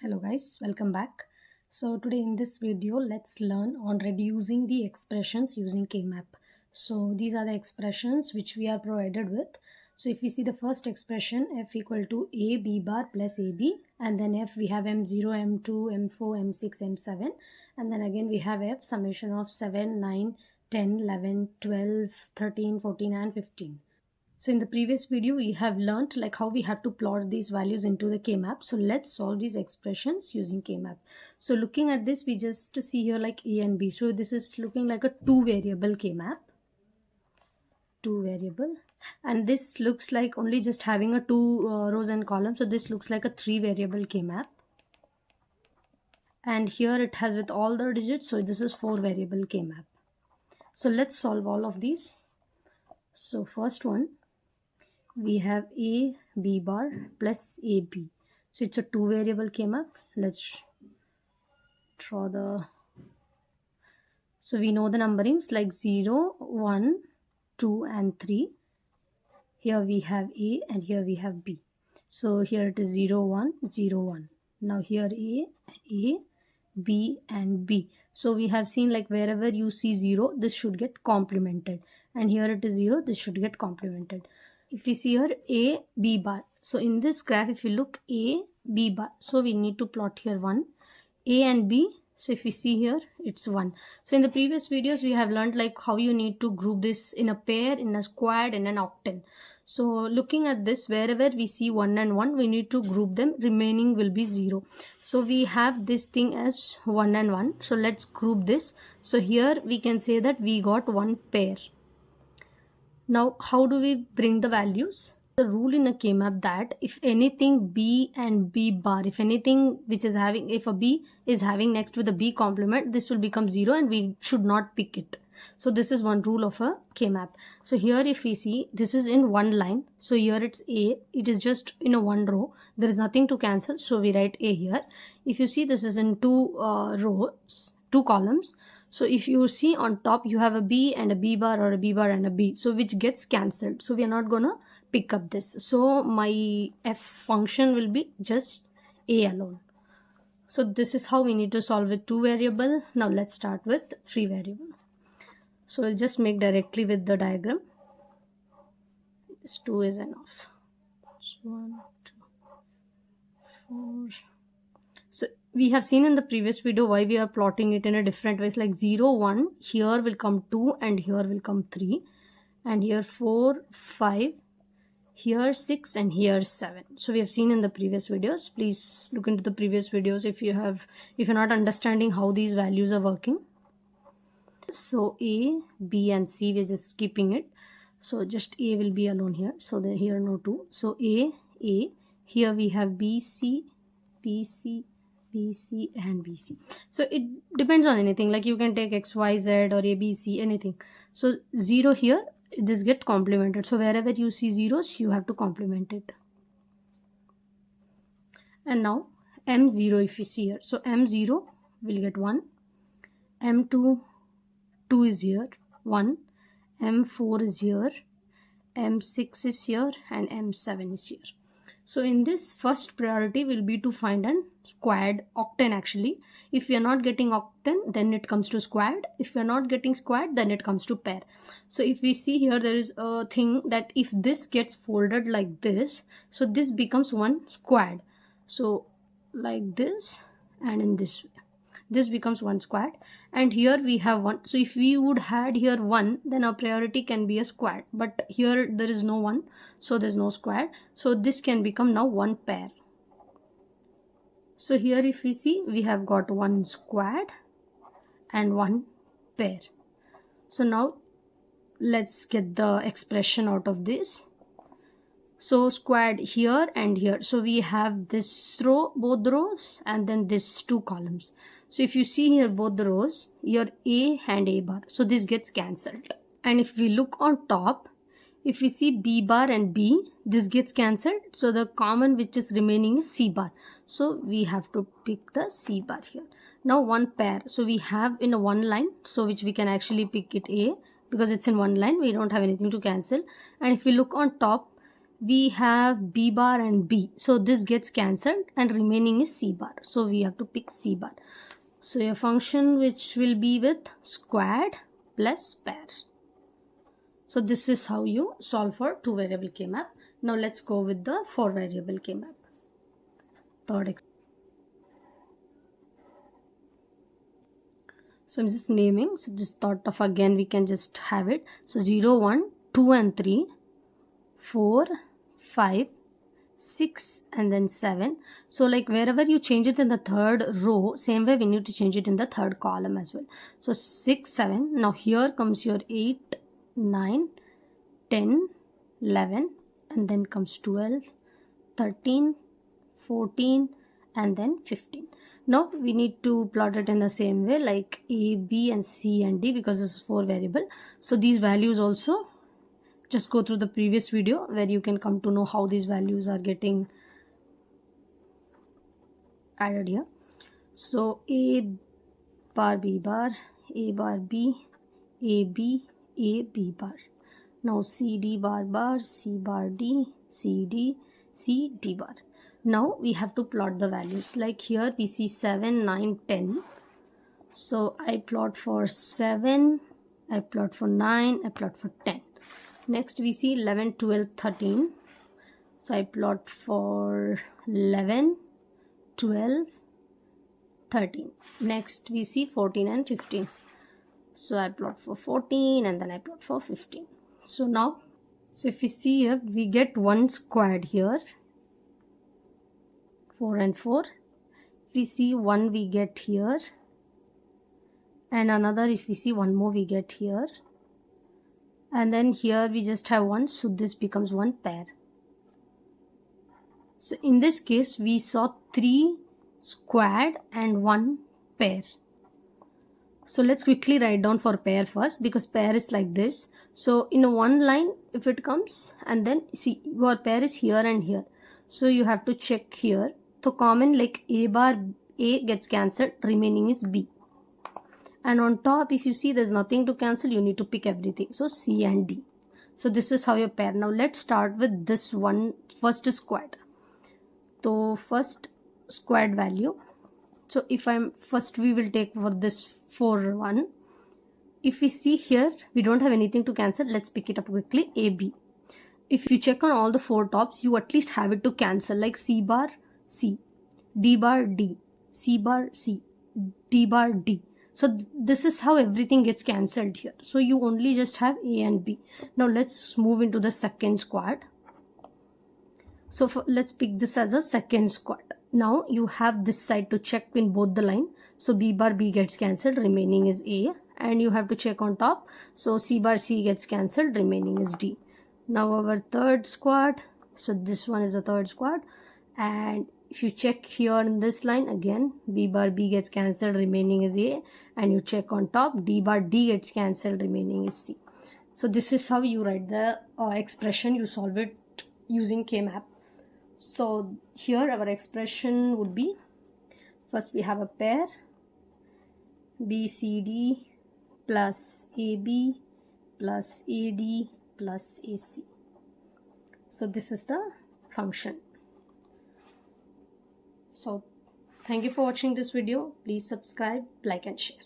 Hello guys, welcome back. So today in this video, let's learn on reducing the expressions using K-map. So these are the expressions which we are provided with. So if we see the first expression, f equal to a b bar plus ab, and then f we have m0, m2, m4, m6, m7, and then again we have f summation of 7, 9, 10, 11, 12, 13, 14 and 15. So in the previous video, we have learnt like how we have to plot these values into the K-map. So let's solve these expressions using K-map. So looking at this, we just see here like A and B. So this is looking like a two variable K-map. Two variable. And this looks like only just having a two rows and columns. So this looks like a three variable K-map. And here it has with all the digits. So this is four variable K-map. So let's solve all of these. So first one, we have a b bar plus ab. So it's a two variable K-map. Let's draw the, so we know the numberings like 0, 1, 2 and 3. Here we have a and here we have b. So here it is 0, 1, 0, 1. Now here a, b and b. So we have seen like wherever you see 0, this should get complemented, and here it is 0, this should get complemented. If we see here a b bar, so in this graph if you look a b bar, so we need to plot here 1 a and b. So if we see here it's 1. So in the previous videos we have learned like how you need to group this in a pair, in a squad, in an octal. So looking at this, wherever we see 1 and 1, we need to group them, remaining will be 0. So we have this thing as 1 and 1. So let's group this. So here we can say that we got one pair. Now, how do we bring the values? The rule in a K-map that if anything b and b bar, if anything which is having, if a b is having next with a b complement, this will become 0 and we should not pick it. So this is one rule of a K-map. So here if we see, this is in one line. So here it's a, it is just in a one row. There is nothing to cancel. So we write a here. If you see, this is in two rows, two columns. So if you see on top, you have a b and a b bar, or a b bar and a b, so which gets cancelled. So we are not gonna pick up this. So my f function will be just a alone. So this is how we need to solve with two variable. Now let's start with three variable. So we'll just make directly with the diagram. This 2 is enough. 1, 2, 4. So we have seen in the previous video why we are plotting it in a different ways, like 0, 1, here will come 2 and here will come 3, and here 4, 5, here 6 and here 7. So we have seen in the previous videos. Please look into the previous videos if you're not understanding how these values are working. So a, b and c, we're just keeping it. So just a will be alone here. So here no 2. So a, here we have b, c, b, c, b, c and b, c. So it depends on anything, like you can take x, y, z or a, b, c, anything. So 0 here, this get complemented. So wherever you see zeros, you have to complement it. And now m0 if you see here. So m0 will get 1, m2, 2 is here, 1, m4 is here, m6 is here, and m7 is here. So in this, first priority will be to find an squad, octane actually. If we are not getting octane, then it comes to squad. If we are not getting squad, then it comes to pair. So if we see here, there is a thing that if this gets folded like this, so this becomes one squad. So like this and in this way, this becomes one squad, and here we have 1. So if we would had here 1, then our priority can be a squad, but here there is no 1, so there's no squad. So this can become now one pair. So here if we see, we have got one squad and one pair. So now let's get the expression out of this. So squad here and here. So we have this row, both rows, and then this two columns. So if you see here both the rows, here a and a bar. So this gets cancelled. And if we look on top, if we see b bar and b, this gets cancelled. So the common which is remaining is c bar. So we have to pick the c bar here. Now one pair. So we have in a one line, so which we can actually pick it a, because it's in one line. We don't have anything to cancel. And if we look on top, we have B bar and B. So this gets cancelled and remaining is C bar. So we have to pick C bar. So your function which will be with squared plus pair. So this is how you solve for 2 variable K-map. Now let's go with the 4 variable K-map. So I'm just naming. So just thought of again we can just have it. So 0, 1, 2 and 3, 4, 5, 6 and then 7. So like wherever you change it in the third row, same way we need to change it in the third column as well. So 6, 7. Now here comes your 8, 9, 10, 11 and then comes 12, 13, 14 and then 15. Now we need to plot it in the same way like A, B and C and D because this is 4 variable. So these values also, just go through the previous video where you can come to know how these values are getting added here. So A bar B bar, A bar B, A B, A B bar. Now C D bar bar, C bar D, C D, C D bar. Now we have to plot the values. Like here we see 7, 9, 10. So I plot for 7, I plot for 9, I plot for 10. Next we see 11, 12, 13. So I plot for 11, 12, 13. Next we see 14 and 15. So I plot for 14 and then I plot for 15. So now, so if we see here, we get one squared here. 4 and 4. If we see 1 we get here. And another if we see one more we get here. And then here we just have 1, so this becomes 1 pair. So in this case we saw 3 squared and 1 pair. So let's quickly write down for pair first because pair is like this. So in a one line if it comes and then see your pair is here and here. So you have to check here. So common like A bar A gets cancelled, remaining is B. And on top if you see there's nothing to cancel, you need to pick everything. So C and D. So this is how your pair. Now let's start with this one. First is squared. So first squared value. So if I'm first we will take for this 4 1. If we see here we don't have anything to cancel, let's pick it up quickly. AB. If you check on all the 4 tops, you at least have it to cancel like C bar C, D bar D, C bar C, D bar D. So this is how everything gets cancelled here. So you only just have A and B. Now let's move into the second squad. So let's pick this as a second squad. Now you have this side to check in both the line. So B bar B gets cancelled, remaining is A. And you have to check on top. So C bar C gets cancelled, remaining is D. Now our third squad. So this one is the third squad. And if you check here in this line again, B bar B gets cancelled, remaining is A. And you check on top, D bar D gets cancelled, remaining is C. So this is how you write the expression. You solve it using K-map. So here our expression would be, first we have a pair BCD plus AB plus AD plus AC. So this is the function. So thank you for watching this video. Please subscribe, like and share.